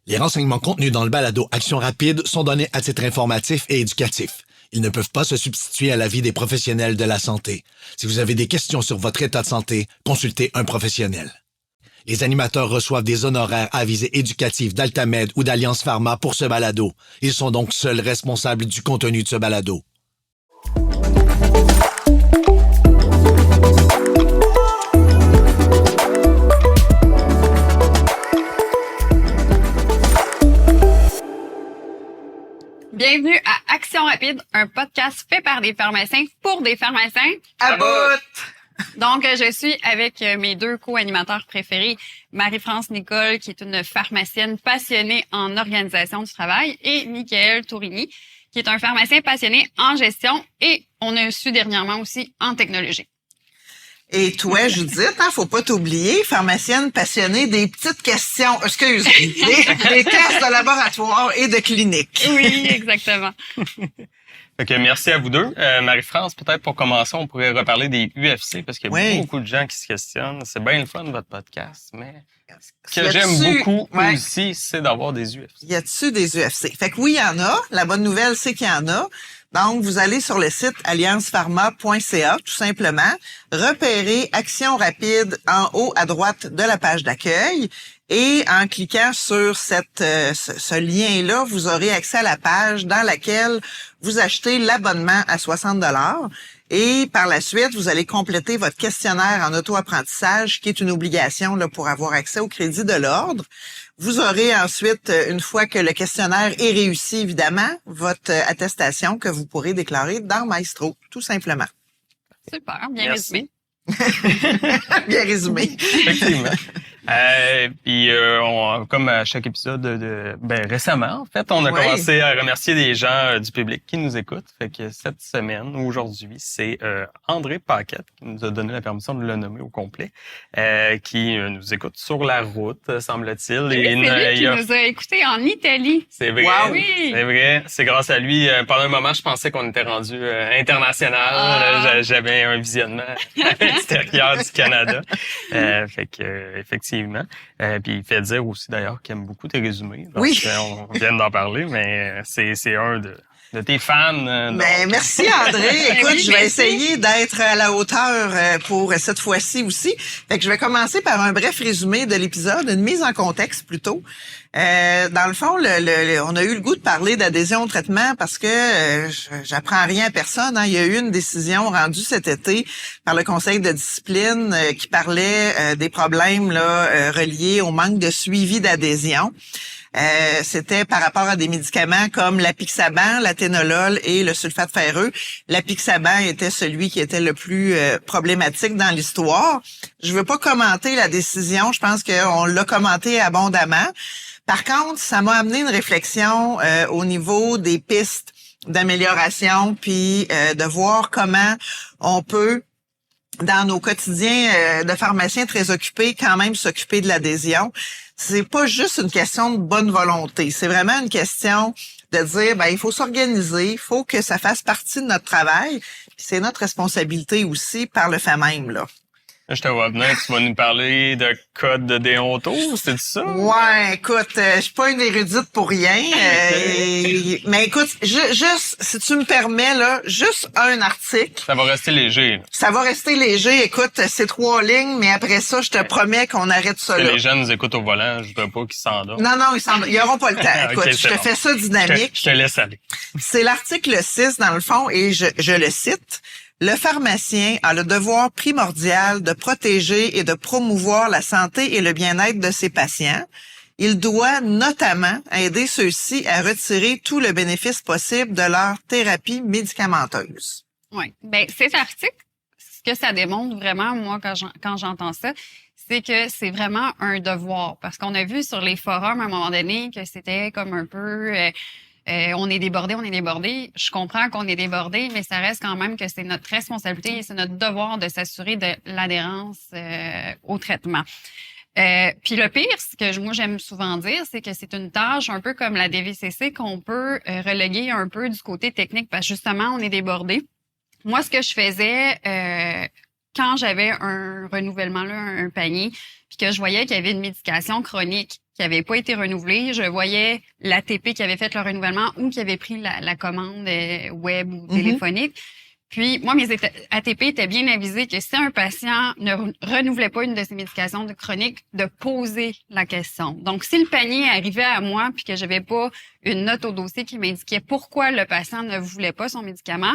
Les renseignements contenus dans le balado Action rapide sont donnés à titre informatif et éducatif. Ils ne peuvent pas se substituer à l'avis des professionnels de la santé. Si vous avez des questions sur votre état de santé, consultez un professionnel. Les animateurs reçoivent des honoraires à visée éducative d'Altamed ou d'Alliance Pharma pour ce balado. Ils sont donc seuls responsables du contenu de ce balado. Bienvenue à Action rapide, un podcast fait par des pharmaciens pour des pharmaciens. À bout! Donc, je suis avec mes deux co-animateurs préférés, Marie-France Nicole, qui est une pharmacienne passionnée en organisation du travail, et Michael Tourigny, qui est un pharmacien passionné en gestion et on a su dernièrement aussi en technologie. Et toi, Judith, faut pas t'oublier, pharmacienne passionnée des petites questions, des tests de laboratoire et de clinique. Oui, exactement. Fait que merci à vous deux. Marie-France, peut-être pour commencer, on pourrait reparler des UFC parce qu'il y a beaucoup de gens qui se questionnent. C'est bien le fun, votre podcast, mais ce que j'aime beaucoup aussi, c'est d'avoir des UFC. Y a-tu des UFC? Fait que oui, il y en a. La bonne nouvelle, c'est qu'il y en a. Donc, vous allez sur le site alliancepharma.ca, tout simplement, repérer Action rapide en haut à droite de la page d'accueil. Et en cliquant sur ce lien-là, vous aurez accès à la page dans laquelle vous achetez l'abonnement à 60 $. Et par la suite, vous allez compléter votre questionnaire en auto-apprentissage, qui est une obligation là, pour avoir accès au crédit de l'ordre. Vous aurez ensuite, une fois que le questionnaire est réussi, évidemment, votre attestation que vous pourrez déclarer dans Maestro, tout simplement. Super, bien résumé. Bien résumé. Effectivement. Puis comme à chaque épisode récemment, en fait, on a commencé à remercier des gens du public qui nous écoutent. Fait que cette semaine, aujourd'hui, c'est André Paquette qui nous a donné la permission de le nommer au complet, qui nous écoute sur la route, semble-t-il. Oui, c'est lui qui nous a écoutés en Italie. C'est vrai, oui. C'est vrai. C'est grâce à lui. Pendant un moment, je pensais qu'on était rendu international. J'avais un visionnement à l'extérieur du Canada. Fait que effectivement. Puis il fait dire aussi d'ailleurs qu'il aime beaucoup tes résumés. Donc, oui. On vient d'en parler, mais c'est un de tes fans. Merci André. Écoute, je vais essayer d'être à la hauteur pour cette fois-ci aussi. Fait que je vais commencer par un bref résumé de l'épisode, une mise en contexte plutôt. Dans le fond, on a eu le goût de parler d'adhésion au traitement parce que j'apprends rien à personne. Il y a eu une décision rendue cet été par le Conseil de discipline qui parlait des problèmes là reliés au manque de suivi d'adhésion. C'était par rapport à des médicaments comme l'apixaban, l'athénolol et le sulfate ferreux. L'apixaban était celui qui était le plus problématique dans l'histoire. Je veux pas commenter la décision, je pense qu'on l'a commenté abondamment. Par contre, ça m'a amené une réflexion au niveau des pistes d'amélioration, puis de voir comment on peut, dans nos quotidiens de pharmaciens très occupés, quand même s'occuper de l'adhésion. C'est pas juste une question de bonne volonté. C'est vraiment une question de dire, il faut s'organiser, il faut que ça fasse partie de notre travail. Puis c'est notre responsabilité aussi par le fait même, là. Là, je te vois venir, tu vas nous parler de code de déonto, c'est ça? Ouais, écoute, je suis pas une érudite pour rien. Mais écoute, juste, si tu me permets, là, juste un article. Ça va rester léger. Là. Ça va rester léger. Écoute, c'est 3 lignes, mais après ça, je te promets qu'on arrête ça là. Les jeunes nous écoutent au volant, je veux pas qu'ils s'endorment. Non, ils auront pas le temps. Écoute, Okay, je te fais ça dynamique. Je te laisse aller. C'est l'article 6, dans le fond, et je le cite. Le pharmacien a le devoir primordial de protéger et de promouvoir la santé et le bien-être de ses patients. Il doit notamment aider ceux-ci à retirer tout le bénéfice possible de leur thérapie médicamenteuse. Oui. Cet article, ce que ça démontre vraiment, moi, quand j'entends ça, c'est que c'est vraiment un devoir. Parce qu'on a vu sur les forums, à un moment donné, que c'était comme un peu... on est débordé. Je comprends qu'on est débordé, mais ça reste quand même que c'est notre responsabilité et c'est notre devoir de s'assurer de l'adhérence au traitement. Puis le pire, ce que moi j'aime souvent dire, c'est que c'est une tâche un peu comme la DVCC qu'on peut reléguer un peu du côté technique parce que justement, on est débordé. Moi, ce que je faisais quand j'avais un renouvellement, là, un panier, puis que je voyais qu'il y avait une médication chronique qui avait pas été renouvelé. Je voyais l'ATP qui avait fait le renouvellement ou qui avait pris la commande web ou téléphonique. Puis, moi, mes ATP étaient bien avisés que si un patient ne renouvelait pas une de ses médications chroniques, de poser la question. Donc, si le panier arrivait à moi puis que j'avais pas une note au dossier qui m'indiquait pourquoi le patient ne voulait pas son médicament,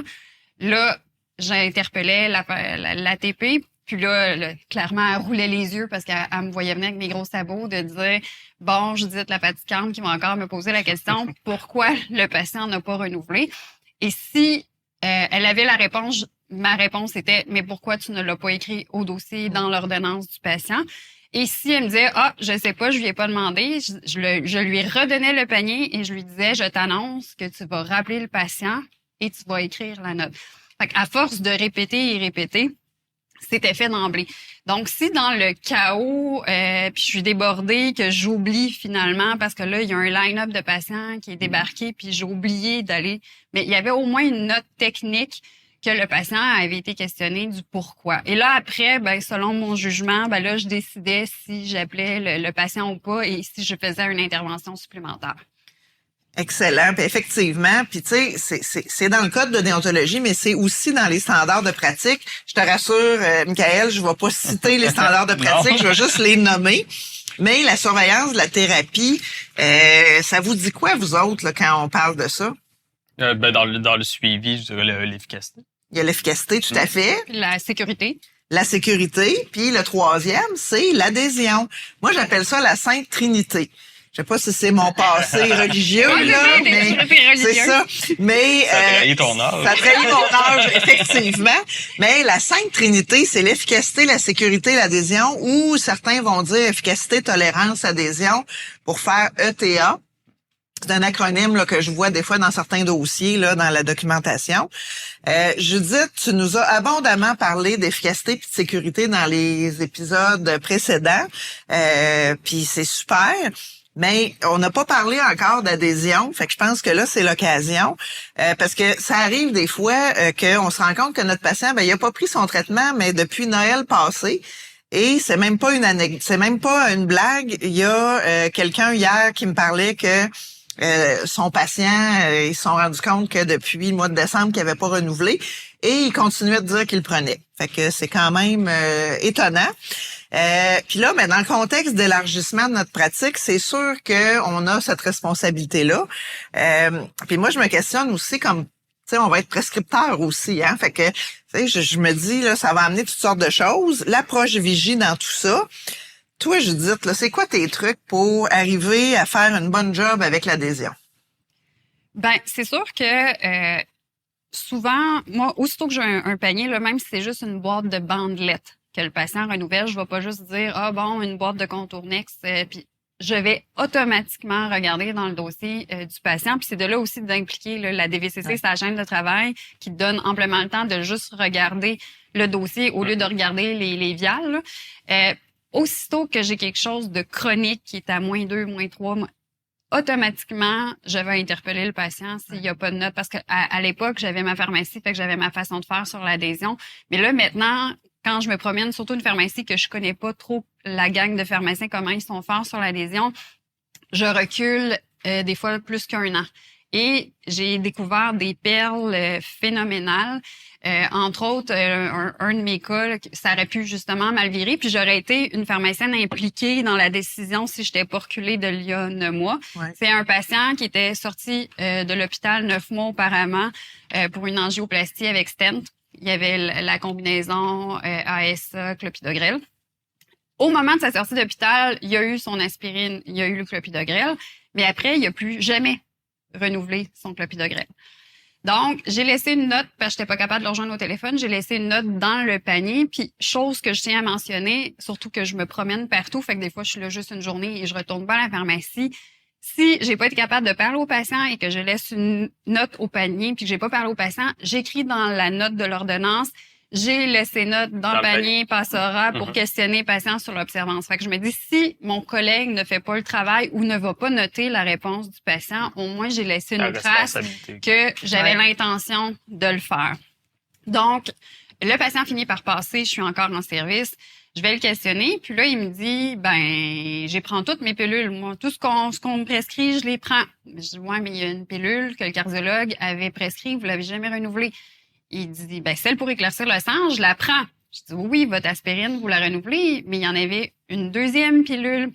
là, j'interpellais l'ATP. Puis là, clairement, elle roulait les yeux parce qu'elle me voyait venir avec mes gros sabots de dire « Bon, Judith, la fatigante qui va encore me poser la question, pourquoi le patient n'a pas renouvelé? » Et si elle avait la réponse, ma réponse était « Mais pourquoi tu ne l'as pas écrit au dossier dans l'ordonnance du patient? » Et si elle me disait « Ah, je sais pas, je lui ai pas demandé », je lui redonnais le panier et je lui disais « Je t'annonce que tu vas rappeler le patient et tu vas écrire la note. » Fait qu'à force de répéter et répéter, c'était fait d'emblée. Donc, si dans le chaos, puis je suis débordée, que j'oublie finalement, parce que là, il y a un line-up de patients qui est débarqué, puis j'ai oublié d'aller... Mais il y avait au moins une note technique que le patient avait été questionné du pourquoi. Et là, après, ben selon mon jugement, ben là, je décidais si j'appelais le patient ou pas et si je faisais une intervention supplémentaire. Excellent. Puis effectivement, puis tu sais, c'est dans le code de déontologie, mais c'est aussi dans les standards de pratique. Je te rassure, Michael, je vais pas citer les standards de pratique, je vais juste les nommer. Mais la surveillance de la thérapie, ça vous dit quoi, vous autres, là, quand on parle de ça? Dans le suivi, je dirais l'efficacité. Il y a l'efficacité, tout à fait. La sécurité. La sécurité. Puis le troisième, c'est l'adhésion. Moi, j'appelle ça la Sainte Trinité. Je sais pas si c'est mon passé religieux, là, mais c'est ça. Mais ça trahit ton âge. Ça trahit mon âge, effectivement. Mais la Sainte Trinité, c'est l'efficacité, la sécurité, l'adhésion, ou certains vont dire efficacité, tolérance, adhésion, pour faire ETA. C'est un acronyme là, que je vois des fois dans certains dossiers, là, dans la documentation. Judith, tu nous as abondamment parlé d'efficacité et de sécurité dans les épisodes précédents. Puis c'est super. Mais on n'a pas parlé encore d'adhésion, fait que je pense que là, c'est l'occasion. Parce que ça arrive des fois qu'on se rend compte que notre patient, il a pas pris son traitement, mais depuis Noël passé. Et c'est même pas c'est même pas une blague. Il y a quelqu'un hier qui me parlait que son patient, ils se sont rendus compte que depuis le mois de décembre, qu'il n'avait pas renouvelé. Et il continuait de dire qu'il le prenait. Fait que c'est quand même étonnant. Puis là, dans le contexte d'élargissement de notre pratique, c'est sûr qu'on a cette responsabilité-là. Puis moi, je me questionne aussi comme, tu sais, on va être prescripteur aussi, hein. Fait que, tu sais, je me dis, là, ça va amener toutes sortes de choses. L'approche Vigie dans tout ça. Toi, Judith, là, c'est quoi tes trucs pour arriver à faire une bonne job avec l'adhésion? Ben, c'est sûr que souvent, moi, aussitôt que j'ai un panier, là, même si c'est juste une boîte de bandelettes que le patient renouvelle, je vais pas juste dire une boîte de Contournex, puis je vais automatiquement regarder dans le dossier du patient. Puis c'est de là aussi d'impliquer la DVCC, sa chaîne de travail, qui donne amplement le temps de juste regarder le dossier au lieu de regarder les viales. Aussitôt que j'ai quelque chose de chronique qui est à -2, -3, automatiquement, je vais interpeller le patient s'il n'y a pas de note. Parce que à l'époque, j'avais ma pharmacie, fait que j'avais ma façon de faire sur l'adhésion. Mais là, maintenant, quand je me promène, surtout une pharmacie que je connais pas trop la gang de pharmaciens, comment ils sont forts sur l'adhésion, je recule des fois plus qu'1 an. Et j'ai découvert des perles phénoménales. Entre autres, un de mes cas, là, ça aurait pu justement mal virer. Puis j'aurais été une pharmacienne impliquée dans la décision si j'étais pas reculée de il y a 9 mois. Ouais. C'est un patient qui était sorti de l'hôpital 9 mois auparavant pour une angioplastie avec stent. Il y avait la combinaison ASA, clopidogrel. Au moment de sa sortie d'hôpital, il y a eu son aspirine, il y a eu le clopidogrel. Mais après, il n'a plus jamais renouvelé son clopidogrel. Donc, j'ai laissé une note, parce que j'étais pas capable de le rejoindre au téléphone, j'ai laissé une note dans le panier, puis chose que je tiens à mentionner, surtout que je me promène partout, fait que des fois, je suis là juste une journée et je retourne pas à la pharmacie. Si j'ai pas été capable de parler au patient et que je laisse une note au panier, puis que j'ai pas parlé au patient, j'écris dans la note de l'ordonnance, j'ai laissé note dans le panier Passera pour questionner le patient sur l'observance. Fait que je me dis, si mon collègue ne fait pas le travail ou ne va pas noter la réponse du patient, au moins j'ai laissé une trace que j'avais l'intention de le faire. Donc, le patient finit par passer, je suis encore en service. Je vais le questionner, puis là, il me dit, j'ai prends toutes mes pilules. Moi, tout ce qu'on me prescrit, je les prends. Je dis, ouais, mais il y a une pilule que le cardiologue avait prescrit, vous l'avez jamais renouvelée. Il dit, celle pour éclaircir le sang, je la prends. Je dis, oui, votre aspirine, vous la renouvelez, mais il y en avait une deuxième pilule.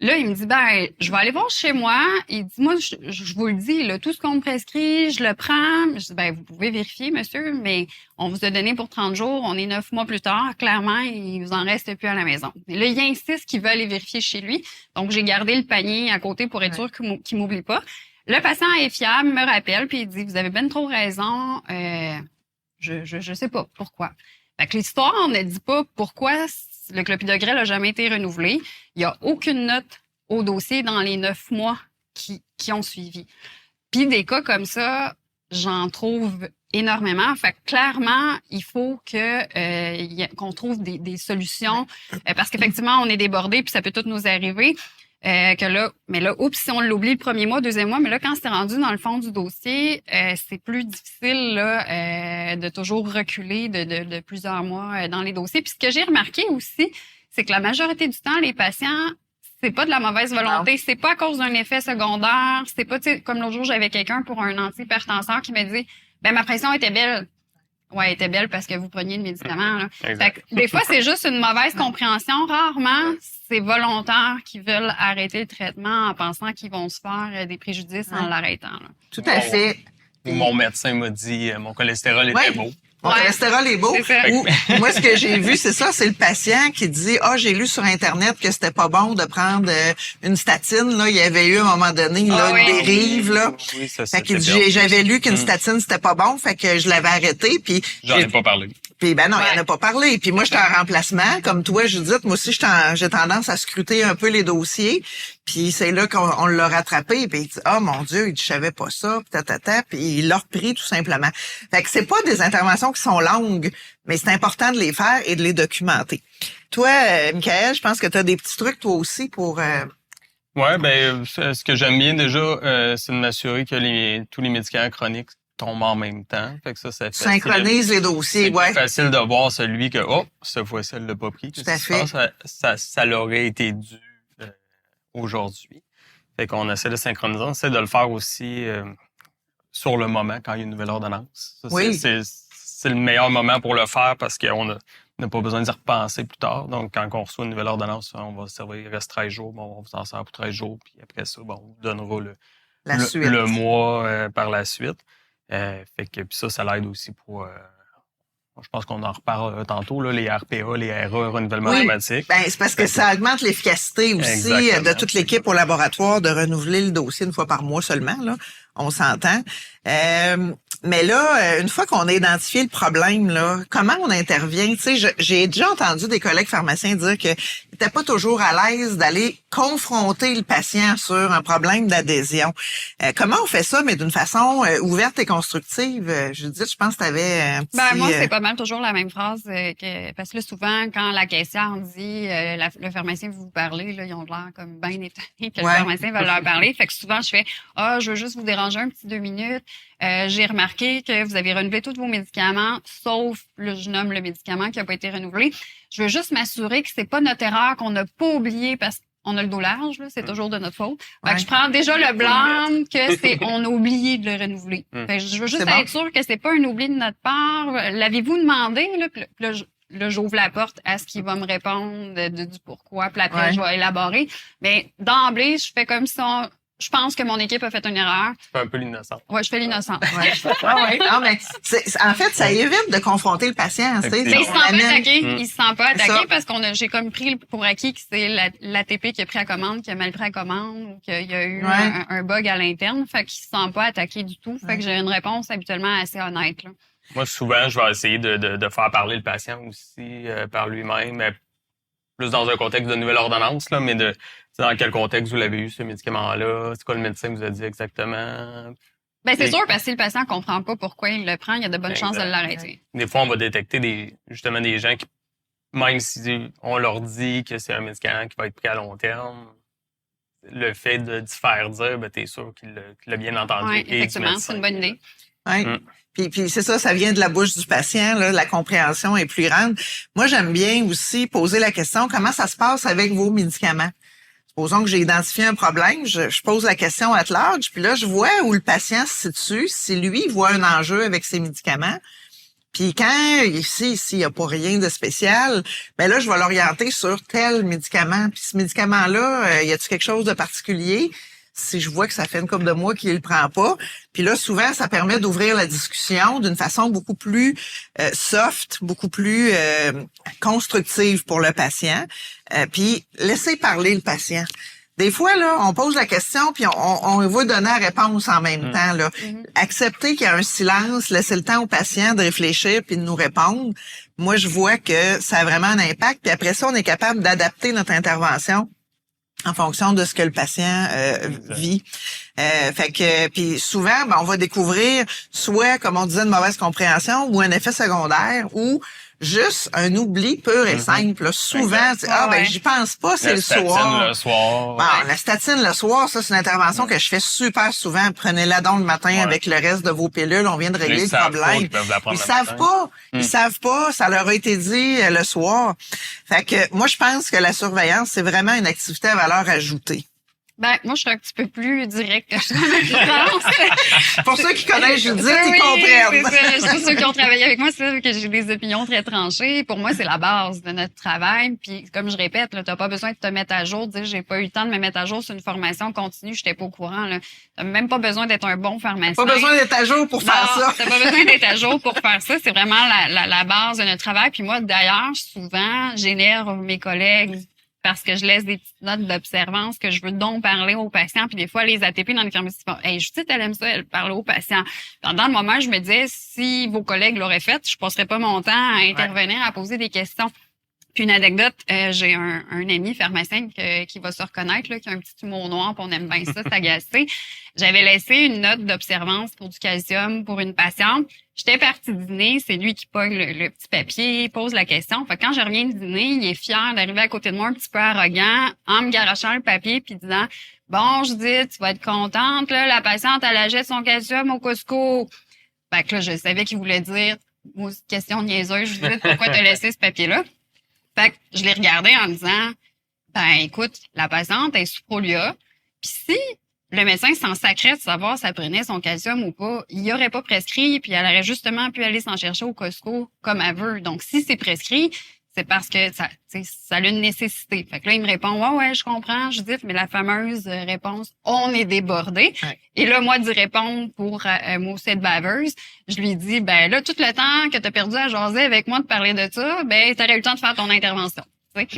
Là, il me dit, je vais aller voir chez moi. Il dit, moi, je vous le dis, là, tout ce qu'on me prescrit, je le prends. Je dis, vous pouvez vérifier, monsieur, mais on vous a donné pour 30 jours. On est 9 mois plus tard. Clairement, il vous en reste plus à la maison. Et là, il insiste qu'il veut aller vérifier chez lui. Donc, j'ai gardé le panier à côté pour être sûr qu'il m'oublie pas. Le patient est fiable, me rappelle, puis il dit, vous avez bien trop raison. Je sais pas pourquoi. Fait que l'histoire, on ne dit pas pourquoi le clopidogrel n'a jamais été renouvelé. Il n'y a aucune note au dossier dans les 9 mois qui ont suivi. Puis des cas comme ça, j'en trouve énormément. Fait que clairement, il faut qu'on trouve des solutions parce qu'effectivement, on est débordé puis ça peut tout nous arriver. Si on l'oublie le premier mois, deuxième mois, mais là, quand c'est rendu dans le fond du dossier, c'est plus difficile là, de toujours reculer de plusieurs mois dans les dossiers. Puis ce que j'ai remarqué aussi, c'est que la majorité du temps, les patients, c'est pas de la mauvaise volonté, non. C'est pas à cause d'un effet secondaire, c'est pas, tu sais, comme l'autre jour, j'avais quelqu'un pour un antihypertenseur qui me dit, ma pression était belle. Ouais, elle était belle parce que vous preniez le médicament. Là. Fait que, des fois, c'est juste une mauvaise compréhension. Rarement, c'est volontaire qui veulent arrêter le traitement en pensant qu'ils vont se faire des préjudices en l'arrêtant. Là. Tout à fait. Mon médecin m'a dit mon cholestérol était beau. Mon cholestérol est beau. Moi, ce que j'ai vu, c'est ça, c'est le patient qui dit, j'ai lu sur Internet que c'était pas bon de prendre une statine. Là, il y avait eu à un moment donné une dérive. Là. Oui, ça, fait qu'il dit, j'avais lu qu'une statine, c'était pas bon, fait que je l'avais arrêté. Puis j'en ai pas parlé. Puis non, il en a pas parlé. Puis moi, j'étais en remplacement, comme toi, Judith. Moi aussi, j'ai tendance à scruter un peu les dossiers. Puis c'est là qu'on l'a rattrapé. Puis il dit, mon Dieu, je savais pas ça. Puis il l'a repris tout simplement. Fait que c'est pas des interventions qui sont longues, mais c'est important de les faire et de les documenter. Toi, Michael, je pense que tu as des petits trucs toi aussi pour. Ouais, ce que j'aime bien déjà, c'est de m'assurer que tous les médicaments chroniques tombent en même temps. Fait que ça fait synchronise les dossiers, c'est facile de voir celui que cette fois-ci elle l'a pas pris. Tout à fait. Ça l'aurait été dû aujourd'hui. Fait qu'on essaie de synchroniser, on essaie de le faire aussi sur le moment quand il y a une nouvelle ordonnance. Ça, c'est le meilleur moment pour le faire parce qu'on n'a pas besoin d'y repenser plus tard. Donc, quand on reçoit une nouvelle ordonnance, on va se servir, il reste 13 jours, on vous en sert pour 13 jours, puis après ça, on vous donnera le mois par la suite. Fait que puis ça l'aide aussi pour je pense qu'on en reparle tantôt là, les RPA, les RA, renouvellement automatique. C'est parce que ça augmente l'efficacité aussi de toute l'équipe au laboratoire de renouveler le dossier une fois par mois seulement là, on s'entend. Mais là, une fois qu'on a identifié le problème, là, comment on intervient? Tu sais, j'ai déjà entendu des collègues pharmaciens dire qu'ils n'étaient pas toujours à l'aise d'aller confronter le patient sur un problème d'adhésion. Comment on fait ça, mais d'une façon ouverte et constructive? Judith, je pense que tu avais un petit... moi, c'est pas mal toujours la même phrase. Parce que là, souvent, quand la caissière dit le pharmacien veut vous parler, là, ils ont l'air comme bien étonnés que le pharmacien va leur parler. Fait que souvent, je fais « je veux juste vous déranger un petit 2 minutes. J'ai remarqué que vous avez renouvelé tous vos médicaments, sauf, je nomme le médicament qui n'a pas été renouvelé. Je veux juste m'assurer que c'est pas notre erreur, qu'on n'a pas oublié parce qu'on a le dos large, là, c'est toujours de notre faute. Fait que je prends déjà le blâme que on a oublié de le renouveler. Fait que je veux juste être sûre que c'est pas un oubli de notre part. L'avez-vous demandé, là? Là, j'ouvre la porte à ce qu'il va me répondre du pourquoi, puis après, je vais élaborer. Mais d'emblée, je fais comme si je pense que mon équipe a fait une erreur. Tu fais un peu l'innocent. Ouais, je fais l'innocent. Non, mais en fait, ça évite de confronter le patient. Mais il se sent pas attaqué. Il se sent pas attaqué parce j'ai comme pris pour acquis que c'est l'ATP qui a pris la commande, qui a mal pris la commande, ou qu'il y a eu un bug à l'interne. Fait qu'il se sent pas attaqué du tout. Fait que j'ai une réponse habituellement assez honnête, là. Moi, souvent, je vais essayer de faire parler le patient aussi par lui-même, plus dans un contexte de nouvelle ordonnance, là, mais dans quel contexte vous l'avez eu, ce médicament-là? C'est quoi le médecin vous a dit exactement? C'est sûr, parce que si le patient comprend pas pourquoi il le prend, il y a de bonnes chances de l'arrêter. Des fois, on va détecter des gens qui, même si on leur dit que c'est un médicament qui va être pris à long terme, le fait de faire dire, t'es sûr qu'il l'a bien entendu. Oui, effectivement, c'est une bonne idée. Oui. Puis c'est ça vient de la bouche du patient, là, la compréhension est plus grande. Moi, j'aime bien aussi poser la question, comment ça se passe avec vos médicaments? Supposons que j'ai identifié un problème, je pose la question at large, puis là, je vois où le patient se situe, si lui, il voit un enjeu avec ses médicaments. Puis quand, ici, il n'y a pas rien de spécial, ben là, je vais l'orienter sur tel médicament. Puis ce médicament-là, y a-t-il quelque chose de particulier? Si je vois que ça fait une couple de mois qu'il le prend pas. Puis là, souvent, ça permet d'ouvrir la discussion d'une façon beaucoup plus soft, beaucoup plus constructive pour le patient. Puis laisser parler le patient. Des fois, là, on pose la question, puis on va donner la réponse en même temps. Là. Accepter qu'il y a un silence, laisser le temps au patient de réfléchir puis de nous répondre. Moi, je vois que ça a vraiment un impact. Puis après ça, on est capable d'adapter notre intervention en fonction de ce que le patient vit. Fait que puis souvent, on va découvrir soit, comme on disait, une mauvaise compréhension ou un effet secondaire ou juste un oubli pur et simple. Là. Souvent, j'y pense pas, c'est le soir. Le soir. Bon, la statine le soir, ça, c'est une intervention que je fais super souvent. Prenez-la donc le matin avec le reste de vos pilules. On vient de régler le problème. Ils savent pas. Ils savent pas. Ça leur a été dit le soir. Fait que moi, je pense que la surveillance, c'est vraiment une activité à valeur ajoutée. Ben, moi, je suis un petit peu plus direct que je suis dans Pour ceux qui connaissent Judith, ils comprennent. comprennent. C'est ça. Ceux qui ont travaillé avec moi, c'est que j'ai des opinions très tranchées. Pour moi, c'est la base de notre travail. Puis, comme je répète, là, t'as pas besoin de te mettre à jour. Dire, j'ai pas eu le temps de me mettre à jour sur une formation continue, j'étais pas au courant, là. T'as même pas besoin d'être un bon pharmacien. Pas besoin d'être à jour pour faire ça. T'as pas besoin d'être à jour pour faire ça. C'est vraiment la base de notre travail. Puis moi, d'ailleurs, souvent, j'énerve mes collègues parce que je laisse des petites notes d'observance que je veux donc parler aux patients. Puis des fois, les ATP dans les pharmacies font « Hey, Judith, elle aime ça, elle parle aux patients. » Dans le moment, je me disais, si vos collègues l'auraient fait, je passerais pas mon temps à intervenir, à poser des questions. Puis une anecdote, j'ai un ami pharmacien qui va se reconnaître, là, qui a un petit humour noir, puis on aime bien ça, s'agacer. J'avais laissé une note d'observance pour du calcium pour une patiente. J'étais partie dîner, c'est lui qui pogne le petit papier, pose la question. Fait que quand je reviens de dîner, il est fier d'arriver à côté de moi, un petit peu arrogant, en me garochant le papier puis disant « Bon, Judith, tu vas être contente, là, la patiente, elle achète son calcium au Costco. » Fait que là, je savais qu'il voulait dire « Question niaiseuse, Judith, pourquoi t'as laissé ce papier-là? » Fait que je l'ai regardé en disant « Ben, écoute, la patiente est sous Prolia, puis si le médecin s'en sacrait de savoir si elle prenait son calcium ou pas, il n'y aurait pas prescrit, puis elle aurait justement pu aller s'en chercher au Costco comme elle veut. Donc, si c'est prescrit, c'est parce que ça a une nécessité. » Fait que là, il me répond « Ouais, je comprends, Judith, mais la fameuse réponse « On est débordé. » Et là, moi, d'y répondre pour moi aussi être baveuse, je lui dis « Ben là, tout le temps que tu as perdu à jaser avec moi de parler de ça, ben t'aurais eu le temps de faire ton intervention. » Fait que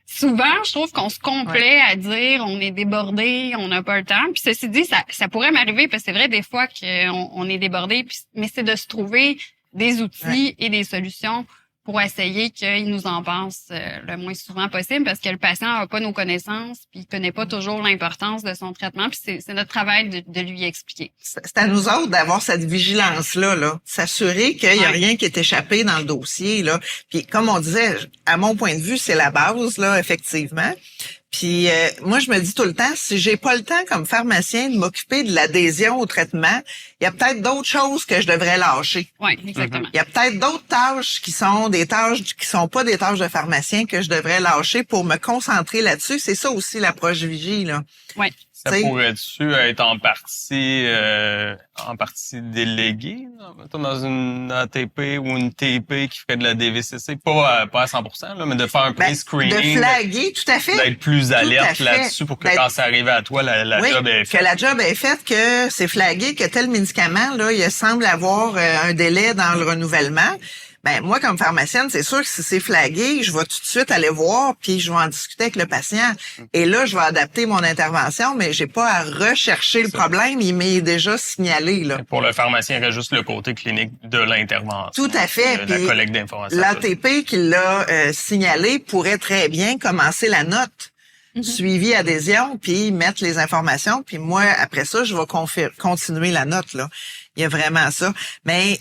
souvent, je trouve qu'on se complaît à dire on est débordé, on n'a pas le temps. Puis ceci dit, ça pourrait m'arriver parce que c'est vrai des fois qu'on est débordé, mais c'est de se trouver des outils et des solutions pour essayer qu'il nous en passe le moins souvent possible parce que le patient n'a pas nos connaissances puis il connaît pas toujours l'importance de son traitement puis c'est notre travail de lui expliquer. C'est à nous autres d'avoir cette vigilance-là, là, s'assurer qu'il y a rien qui est échappé dans le dossier, là. Puis comme on disait, à mon point de vue, c'est la base, là, effectivement. Puis moi, je me dis tout le temps, si j'ai pas le temps comme pharmacien de m'occuper de l'adhésion au traitement, il y a peut-être d'autres choses que je devrais lâcher. Oui, exactement. Il y a peut-être d'autres tâches qui sont des tâches qui sont pas des tâches de pharmacien que je devrais lâcher pour me concentrer là-dessus. C'est ça aussi l'approche Vigie, là. Oui. Ça pourrait-tu être en partie délégué, mettons dans une ATP ou une TP qui ferait de la DVCC, pas à 100%, là, mais de faire un pre-screening. De flaguer, tout à fait. D'être plus alerte là-dessus pour que quand ça arrive à toi, la job est faite. Que la job est faite, que c'est flagué, que tel médicament, là, il semble avoir un délai dans le renouvellement. Ben moi, comme pharmacienne, c'est sûr que si c'est flagué, je vais tout de suite aller voir, puis je vais en discuter avec le patient. Et là, je vais adapter mon intervention, mais j'ai pas à rechercher le problème, il m'est déjà signalé. Là. Pour le pharmacien, il reste juste le côté clinique de l'intervention. Tout à fait. La collecte d'informations. L'ATP qui l'a signalé pourrait très bien commencer la note. suivi adhésion, puis mettre les informations, puis moi, après ça, je vais continuer la note, là. Il y a vraiment ça. Mais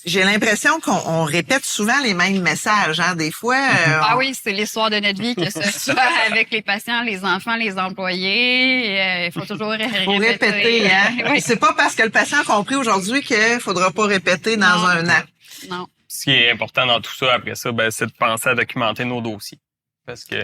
j'ai l'impression qu'on répète souvent les mêmes messages, hein. Des fois... Ah oui, c'est l'histoire de notre vie, que ce soit avec les patients, les enfants, les employés. Il faut toujours répéter, hein. Oui. C'est pas parce que le patient a compris aujourd'hui qu'il faudra pas répéter dans un an. Non. Ce qui est important dans tout ça, après ça, ben, c'est de penser à documenter nos dossiers. Parce que,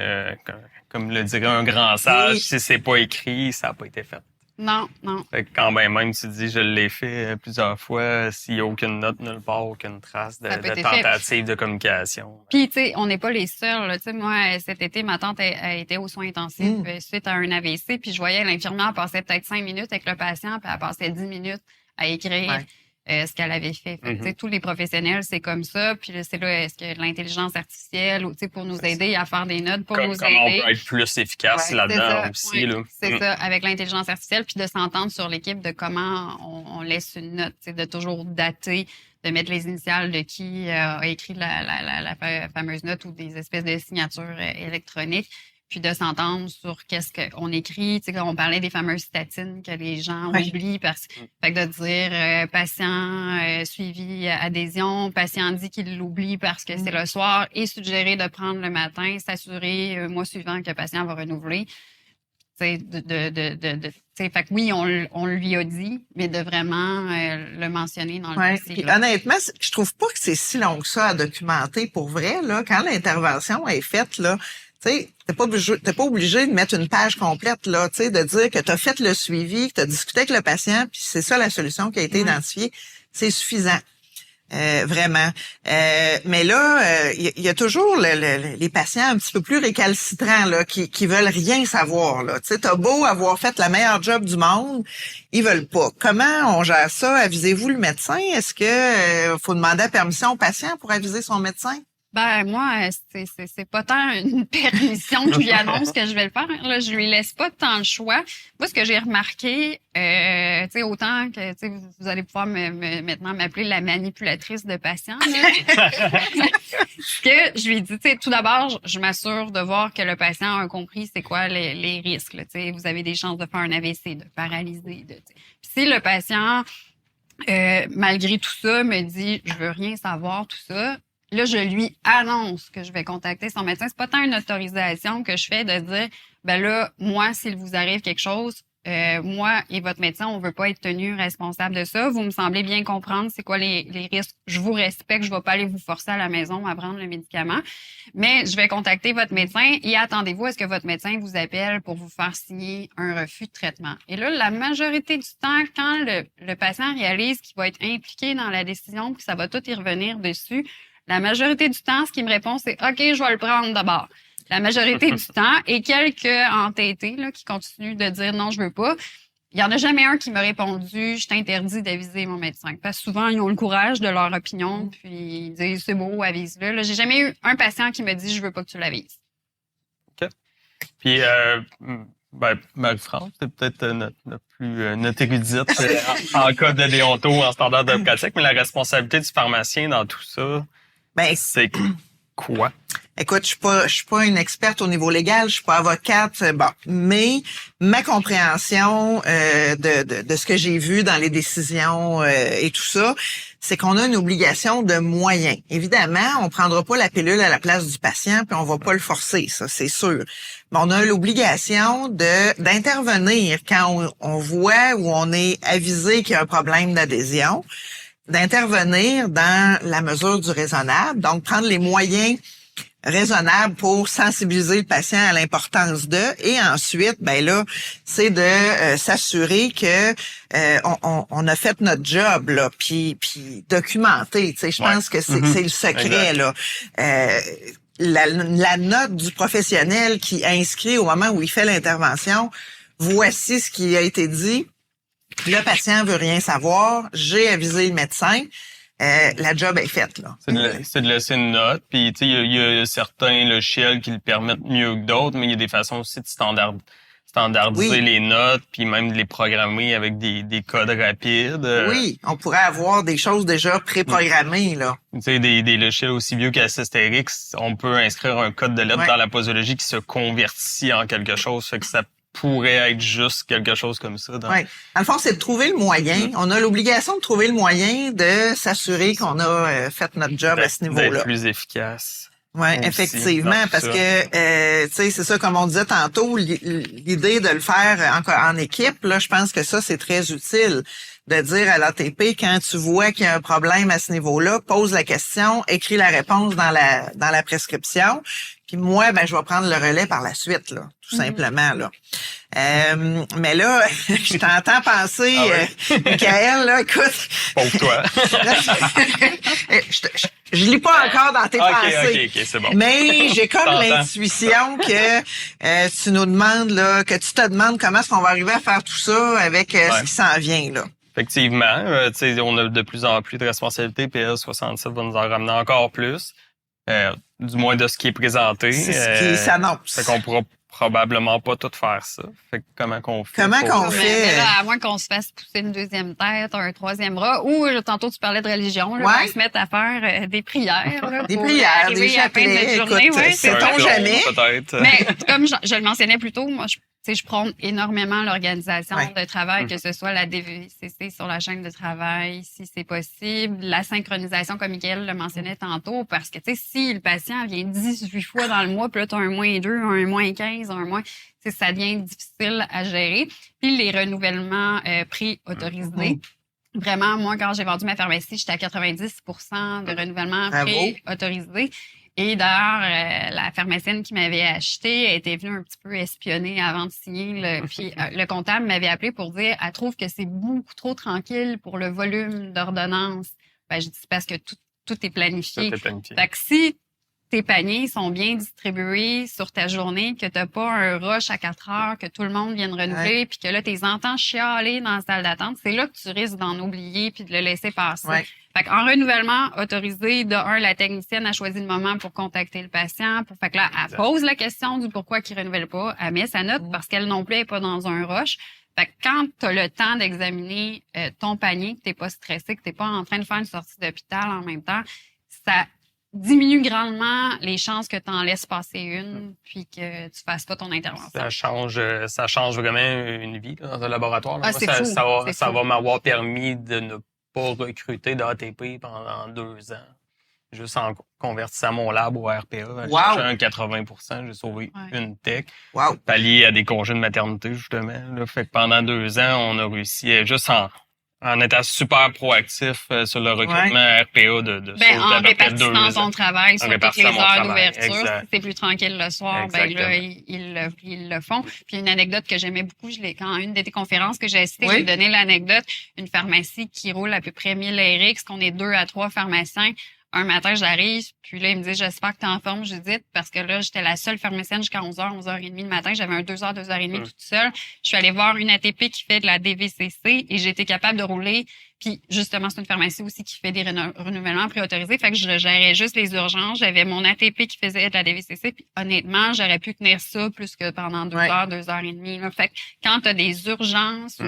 comme le dirait un grand sage, Oui. si c'est pas écrit, ça n'a pas été fait. Non. Fait que quand même tu dis, je l'ai fait plusieurs fois, s'il n'y a aucune note nulle part, aucune trace de tentative de communication. Puis, tu sais, on n'est pas les seuls. Tu sais, moi, cet été, ma tante a été aux soins intensifs suite à un AVC, puis je voyais l'infirmière passer peut-être 5 minutes avec le patient, puis elle passait 10 minutes à écrire ce qu'elle avait fait. Fait que, tu sais, tous les professionnels, c'est comme ça. Puis là, c'est là, est-ce que l'intelligence artificielle, ou tu sais, pour nous aider à faire des notes, Comment on peut être plus efficace là-dedans aussi. Là. C'est ça, avec l'intelligence artificielle, puis de s'entendre sur l'équipe de comment on laisse une note, tu sais, de toujours dater, de mettre les initiales de qui a écrit la fameuse note ou des espèces de signatures électroniques, puis de s'entendre sur qu'est-ce qu'on écrit. Tu sais, quand on parlait des fameuses statines que les gens oublient, fait que de dire patient suivi adhésion, patient dit qu'il l'oublie parce que c'est le soir, et suggérer de prendre le matin, s'assurer mois suivant que le patient va renouveler. Fait que oui, on lui a dit, mais de vraiment le mentionner dans le dossier. Puis honnêtement, je trouve pas que c'est si long que ça à documenter pour vrai, là. Quand l'intervention est faite, là, tu sais, t'es pas obligé de mettre une page complète, là, tu sais, de dire que t'as fait le suivi, que t'as discuté avec le patient, puis c'est ça la solution qui a été identifiée. C'est suffisant. Vraiment. Mais là, il y a toujours les patients un petit peu plus récalcitrants là, qui veulent rien savoir. Là. Tu sais, t'as beau avoir fait la meilleure job du monde, ils veulent pas. Comment on gère ça? Avisez-vous le médecin? Est-ce que faut demander la permission au patient pour aviser son médecin? Ben moi, c'est pas tant une permission que je lui annonce que je vais le faire. Là, je lui laisse pas tant le choix. Moi, ce que j'ai remarqué, tu sais, autant que vous allez pouvoir maintenant m'appeler la manipulatrice de patients. Que je lui dis, tu sais, tout d'abord, je m'assure de voir que le patient a compris c'est quoi les risques. Tu sais, vous avez des chances de faire un AVC, de paralyser. Puis si le patient, malgré tout ça, me dit, je veux rien savoir, tout ça. Là, je lui annonce que je vais contacter son médecin. C'est pas tant une autorisation que je fais de dire, ben là, moi, s'il vous arrive quelque chose, moi et votre médecin, on veut pas être tenu responsable de ça. Vous me semblez bien comprendre c'est quoi les risques. Je vous respecte, je vais pas aller vous forcer à la maison à prendre le médicament. Mais je vais contacter votre médecin et attendez-vous à ce que votre médecin vous appelle pour vous faire signer un refus de traitement. Et là, la majorité du temps, quand le patient réalise qu'il va être impliqué dans la décision, puis ça va tout y revenir dessus, la majorité du temps, ce qui me répond, c'est « OK, je vais le prendre d'abord ». La majorité du temps, et quelques entêtés là, qui continuent de dire « Non, je veux pas », il y en a jamais un qui m'a répondu « Je t'interdis d'aviser mon médecin ». Parce que souvent, ils ont le courage de leur opinion, puis ils disent « C'est beau, avise-le ». Là, j'ai jamais eu un patient qui me dit « Je veux pas que tu l'avises ». OK. Puis, Marie-France, c'est peut-être notre érudite en cas de déonto, en standard de pratique, mais la responsabilité du pharmacien dans tout ça, c'est quoi? Écoute, je suis pas une experte au niveau légal, je suis pas avocate, mais ma compréhension de ce que j'ai vu dans les décisions et tout ça, c'est qu'on a une obligation de moyens. Évidemment, on prendra pas la pilule à la place du patient, puis on va pas le forcer, ça c'est sûr. Mais on a l'obligation d'intervenir quand on voit ou on est avisé qu'il y a un problème d'adhésion, d'intervenir dans la mesure du raisonnable, donc prendre les moyens raisonnable pour sensibiliser le patient à l'importance et ensuite c'est de s'assurer que on a fait notre job là puis documenter, tu sais, je pense que c'est le secret là. La note du professionnel qui inscrit au moment où il fait l'intervention, voici ce qui a été dit. Le patient veut rien savoir, j'ai avisé le médecin. La job est faite, là. C'est de laisser une note, puis tu sais, il y a certains logiciels qui le permettent mieux que d'autres, mais il y a des façons aussi de standardiser les notes, puis même de les programmer avec des codes rapides. Oui, on pourrait avoir des choses déjà préprogrammées, là. Tu sais, des logiciels aussi vieux qu'Assistérix, on peut inscrire un code de lettres dans la posologie qui se convertit en quelque chose, fait que ça pourrait être juste quelque chose comme ça. Oui. Dans le fond, c'est de trouver le moyen. On a l'obligation de trouver le moyen de s'assurer qu'on a fait notre job à ce niveau-là. D'être plus efficace. Oui, effectivement, parce que tu sais, c'est ça, comme on disait tantôt, l'idée de le faire en équipe, là, je pense que ça, c'est très utile. De dire à l'ATP, quand tu vois qu'il y a un problème à ce niveau-là, pose la question, écris la réponse dans la prescription. Puis moi, ben je vais prendre le relais par la suite, là, tout simplement, là. Mais là, je t'entends penser, Michael, là, écoute. Pauvre toi. je lis pas encore dans tes pensées. OK, c'est bon. Mais j'ai comme l'intuition que tu nous demandes, là, que tu te demandes comment est-ce qu'on va arriver à faire tout ça avec ce qui s'en vient, là. Effectivement, tu sais, on a de plus en plus de responsabilités. PL 67 va nous en ramener encore plus, du moins de ce qui est présenté. C'est ce qui s'annonce. Fait qu'on pourra probablement pas tout faire ça. Fait que comment qu'on fait? Mais là, à moins qu'on se fasse pousser une deuxième tête, un troisième bras, ou tantôt tu parlais de religion, là, on se mette à faire des prières. Là, des prières, des chapelets, écoute, sait-on jamais. Peut-être. Mais comme je le mentionnais plus tôt, moi, je prône énormément l'organisation de travail, que ce soit la DVCC sur la chaîne de travail, si c'est possible, la synchronisation, comme Michael le mentionnait tantôt, parce que, tu sais, si le patient vient 18 fois dans le mois, puis là, tu as un -2, un -15, un moins, ça devient difficile à gérer. Puis les renouvellements pré-autorisés. Vraiment, moi, quand j'ai vendu ma pharmacie, j'étais à 90% de renouvellement pré-autorisé. Et d'ailleurs, la pharmacienne qui m'avait acheté, elle était venue un petit peu espionner avant de signer. Puis le comptable m'avait appelé pour dire, elle trouve que c'est beaucoup trop tranquille pour le volume d'ordonnances. Ben, je dis parce que tout est planifié. Fait que si tes paniers sont bien distribués sur ta journée, que t'as pas un rush à 4 heures, que tout le monde vient de renouveler, puis que là, t'es entends chialer dans la salle d'attente, c'est là que tu risques d'en oublier puis de le laisser passer. Fait qu'en renouvellement autorisé, de un, la technicienne a choisi le moment pour contacter le patient. Fait que là, elle pose la question du pourquoi qu'il renouvelle pas. Elle met sa note parce qu'elle non plus est pas dans un rush. Fait que quand tu as le temps d'examiner ton panier, que t'es pas stressé, que t'es pas en train de faire une sortie d'hôpital en même temps, ça diminue grandement les chances que tu en laisses passer une puis que tu fasses pas ton intervention. Ça change vraiment une vie là, dans un laboratoire. Là. Ah, Moi, ça va m'avoir permis de ne pas recruter d'ATP pendant 2 ans. Juste en convertissant mon lab au RPA. J'ai cherché un 80%, j'ai sauvé une tech. Pallié à des congés de maternité, justement. Là. Fait que pendant 2 ans, on a réussi juste en étant super proactif sur le recrutement RPA de sauter en répartissant ton travail sur toutes les heures d'ouverture. Si c'est plus tranquille le soir, ben là, ils le font. Puis une anecdote que j'aimais beaucoup, quand une de tes conférences que j'ai assistée, j'ai donné l'anecdote, une pharmacie qui roule à peu près 1000 RX, qu'on est 2 à 3 pharmaciens. Un matin, j'arrive, puis là, il me dit, j'espère que t'es en forme, Judith, parce que là, j'étais la seule pharmacienne jusqu'à 11h, 11h30 le matin. J'avais un 2h, 2h30 toute seule. Je suis allée voir une ATP qui fait de la DVCC et j'ai été capable de rouler. Puis, justement, c'est une pharmacie aussi qui fait des renouvellements préautorisés. Fait que je gérais juste les urgences. J'avais mon ATP qui faisait de la DVCC. Puis, honnêtement, j'aurais pu tenir ça plus que pendant 2h, 2h30. Là. Fait que quand t'as des urgences,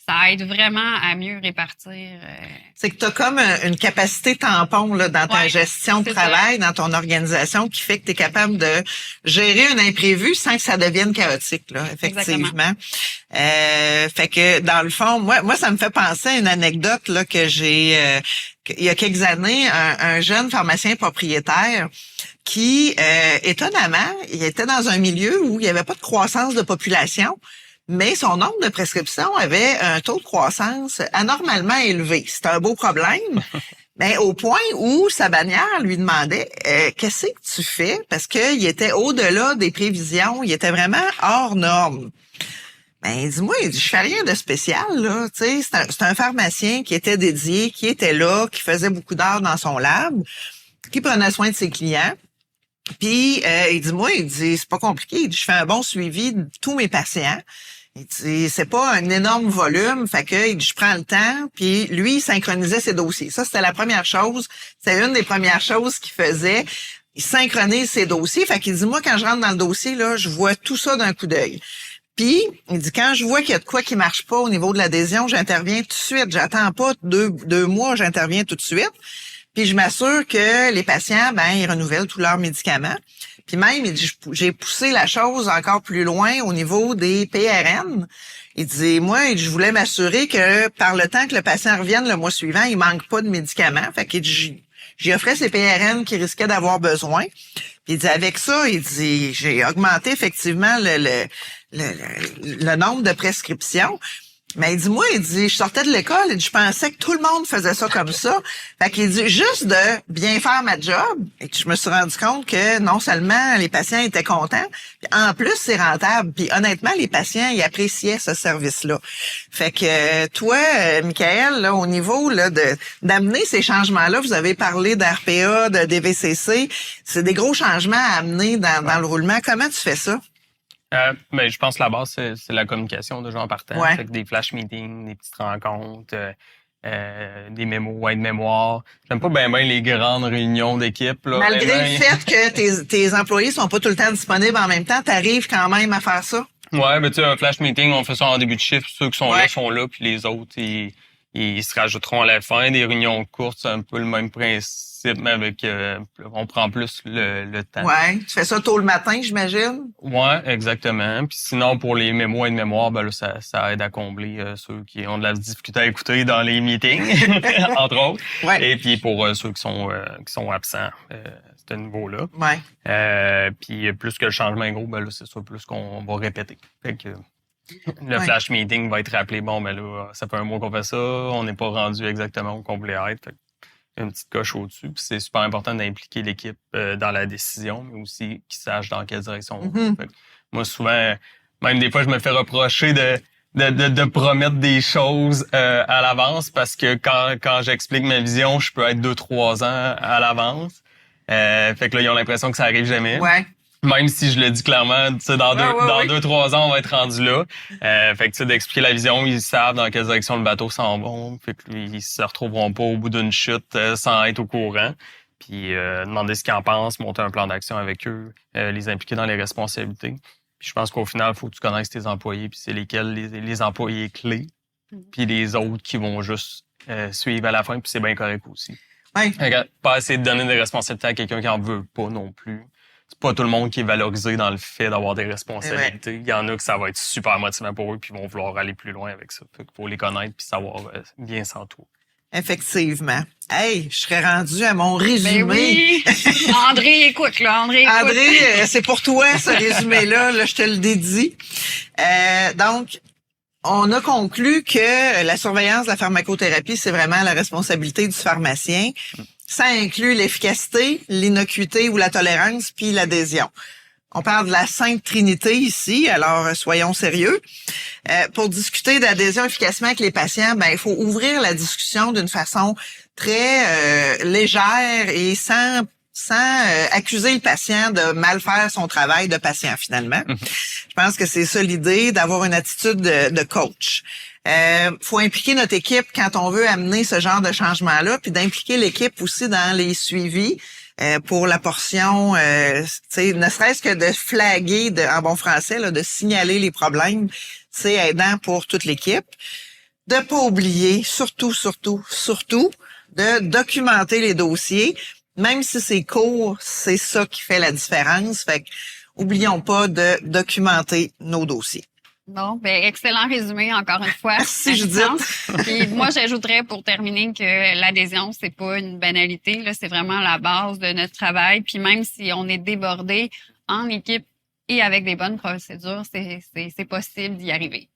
ça aide vraiment à mieux répartir. C'est que tu as comme une capacité tampon là, dans ta gestion de travail, dans ton organisation, qui fait que tu es capable de gérer un imprévu sans que ça devienne chaotique, là, effectivement. Fait que dans le fond, moi, ça me fait penser à une anecdote là que j'ai il y a quelques années, un jeune pharmacien propriétaire qui, étonnamment, il était dans un milieu où il n'y avait pas de croissance de population. Mais son nombre de prescriptions avait un taux de croissance anormalement élevé. C'était un beau problème, mais au point où sa bannière lui demandait qu'est-ce que tu fais? Parce qu'il était au-delà des prévisions, il était vraiment hors norme. Ben, dis-moi, il dit, je fais rien de spécial, là. Tu sais, c'est un pharmacien qui était dédié, qui était là, qui faisait beaucoup d'heures dans son lab, qui prenait soin de ses clients. Puis, il dit, c'est pas compliqué. Il dit, je fais un bon suivi de tous mes patients. Il dit, c'est pas un énorme volume, fait que il dit, je prends le temps, puis lui, il synchronisait ses dossiers. Ça, c'était la première chose. C'était une des premières choses qu'il faisait. Il synchronise ses dossiers. Fait qu'il dit, moi, quand je rentre dans le dossier, là, je vois tout ça d'un coup d'œil. Puis, il dit, quand je vois qu'il y a de quoi qui marche pas au niveau de l'adhésion, j'interviens tout de suite. J'attends pas deux mois, j'interviens tout de suite. Puis, je m'assure que les patients, ils renouvellent tous leurs médicaments. Puis même, il dit, j'ai poussé la chose encore plus loin au niveau des PRN. Il dit, moi, je voulais m'assurer que par le temps que le patient revienne le mois suivant, il manque pas de médicaments. Fait qu'il dit, j'y offrais ces PRN qui risquaient d'avoir besoin. Puis il dit, avec ça, il dit, j'ai augmenté effectivement le nombre de prescriptions. Mais il dit, moi, il dit, je sortais de l'école et je pensais que tout le monde faisait ça comme ça. Fait qu'il dit, juste de bien faire ma job, et je me suis rendu compte que non seulement les patients étaient contents, puis en plus, c'est rentable. Puis honnêtement, les patients, ils appréciaient ce service-là. Fait que toi, Michael, là, au niveau là d'amener ces changements-là, vous avez parlé d'RPA, de DVCC, c'est des gros changements à amener dans le roulement. Comment tu fais ça? Je pense que la base, c'est la communication de gens partant. Ouais. Fait que des flash meetings, des petites rencontres, des mémos, aide-mémoire. J'aime pas bien les grandes réunions d'équipe. Là, Malgré vraiment. le fait que tes employés sont pas tout le temps disponibles en même temps, t'arrives quand même à faire ça? Ouais, tu sais, un flash meeting, on fait ça en début de chiffre. Ceux qui sont Ouais. là sont là, puis les autres, ils se rajouteront à la fin. Des réunions courtes, c'est un peu le même principe, mais avec on prend plus le temps. Ouais. Tu fais ça tôt le matin, j'imagine? Ouais, exactement. Puis sinon, pour les mémoires et de mémoire, là, ça aide à combler ceux qui ont de la difficulté à écouter dans les meetings, entre autres. Ouais. Et puis pour ceux qui sont absents, ce niveau-là. Ouais. Puis plus que le changement est gros, là, c'est ça, plus qu'on va répéter. Fait que le Ouais. flash meeting va être rappelé, là, ça fait un mois qu'on fait ça, on n'est pas rendu exactement où qu'on voulait être. Fait que une petite coche au-dessus. Puis c'est super important d'impliquer l'équipe dans la décision, mais aussi qu'ils sachent dans quelle direction on va. Mhm. Fait que moi, souvent, même des fois, je me fais reprocher de promettre des choses à l'avance parce que quand j'explique ma vision, je peux être 2-3 ans à l'avance. Fait que là, ils ont l'impression que ça arrive jamais. Ouais. Même si je le dis clairement, tu sais, dans Ouais. 2-3 ans, on va être rendu là. Fait que, tu sais, d'expliquer la vision, ils savent dans quelle direction le bateau s'en va. Fait que ils se retrouveront pas au bout d'une chute sans être au courant. Puis, demander ce qu'ils en pensent, monter un plan d'action avec eux, les impliquer dans les responsabilités. Puis, je pense qu'au final, il faut que tu connaisses tes employés, puis c'est lesquels les employés clés, puis les autres qui vont juste suivre à la fin, puis c'est bien correct aussi. Ouais. Fait que, pas essayer de donner des responsabilités à quelqu'un qui en veut pas non plus. C'est pas tout le monde qui est valorisé dans le fait d'avoir des responsabilités. Il y en a que ça va être super motivant pour eux puis vont vouloir aller plus loin avec ça. Fait qu'il faut les connaître puis savoir bien s'entourer. Effectivement. Hey, je serais rendu à mon résumé. Ben oui! André, écoute, là. André, C'est pour toi, ce résumé-là. Là, je te le dédie. Donc, on a conclu que la surveillance de la pharmacothérapie, c'est vraiment la responsabilité du pharmacien. Ça inclut l'efficacité, l'innocuité ou la tolérance, puis l'adhésion. On parle de la Sainte Trinité ici, alors soyons sérieux. Pour discuter d'adhésion efficacement avec les patients, il faut ouvrir la discussion d'une façon très légère et sans accuser le patient de mal faire son travail de patient finalement. Je pense que c'est ça l'idée, d'avoir une attitude de coach. Faut impliquer notre équipe quand on veut amener ce genre de changement-là, puis d'impliquer l'équipe aussi dans les suivis pour la portion, ne serait-ce que de flaguer, en bon français, là, de signaler les problèmes, c'est aidant pour toute l'équipe. De pas oublier, surtout, de documenter les dossiers. Même si c'est court, c'est ça qui fait la différence. Fait que, oublions pas de documenter nos dossiers. Bon, excellent résumé encore une fois. Merci, Judith. Puis moi, j'ajouterais pour terminer que l'adhésion, c'est pas une banalité, là, c'est vraiment la base de notre travail. Puis même si on est débordé en équipe et avec des bonnes procédures, c'est possible d'y arriver.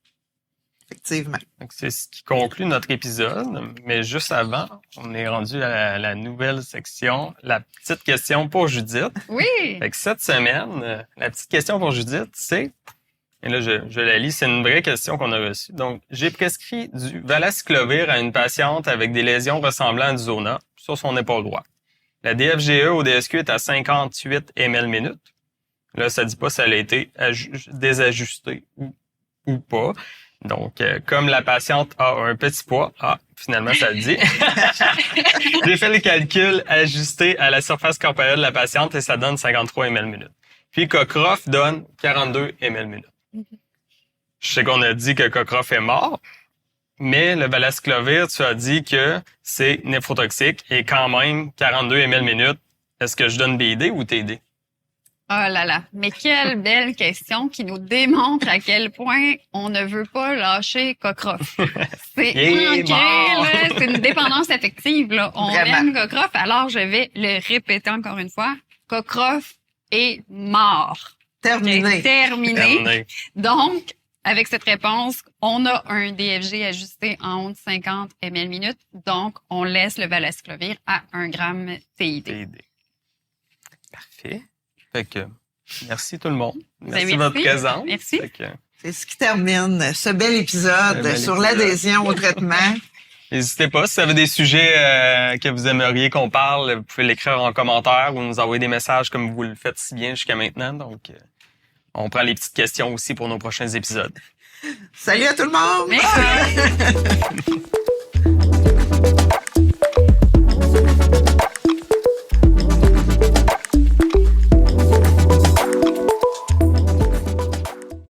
Effectivement. Donc, c'est ce qui conclut notre épisode. Mais juste avant, on est rendu à la nouvelle section, la petite question pour Judith. Oui! Fait que cette semaine, la petite question pour Judith, c'est... Et là, je la lis. C'est une vraie question qu'on a reçue. Donc, j'ai prescrit du valacyclovir à une patiente avec des lésions ressemblant à du zona sur son épaule droite. La DFGE au DSQ est à 58 ml/minute. Là, ça dit pas si elle a été désajustée ou pas. Donc, comme la patiente a un petit poids, finalement, ça le dit. J'ai fait le calcul ajusté à la surface corporelle de la patiente et ça donne 53 ml/minute. Puis, Cockcroft donne 42 ml/minute. je sais qu'on a dit que Cockroft est mort, mais le Valacyclovir, tu as dit que c'est néphrotoxique et quand même 42 ml/minute. Est-ce que je donne BD ou TD? Oh là là, mais quelle belle question qui nous démontre à quel point on ne veut pas lâcher Cockroft. C'est ancré, là, c'est une dépendance affective. Là. On Vraiment. aime Cockroft, alors je vais le répéter encore une fois. Cockroft est mort. Terminé. Terminé. Donc, avec cette réponse, on a un DFG ajusté en haut de 50 ml/minute. Donc, on laisse le Valacyclovir à 1 gramme TID. TD. Parfait. Fait que, merci tout le monde. Merci de Merci. votre présence. Merci. Fait que, C'est ce qui termine ce bel épisode Ce bel sur épisode. l'adhésion au traitement. n'hésitez pas, si vous avez des sujets que vous aimeriez qu'on parle, vous pouvez l'écrire en commentaire ou nous envoyer des messages comme vous le faites si bien jusqu'à maintenant. Donc, on prend les petites questions aussi pour nos prochains épisodes. Salut à tout le monde! Merci.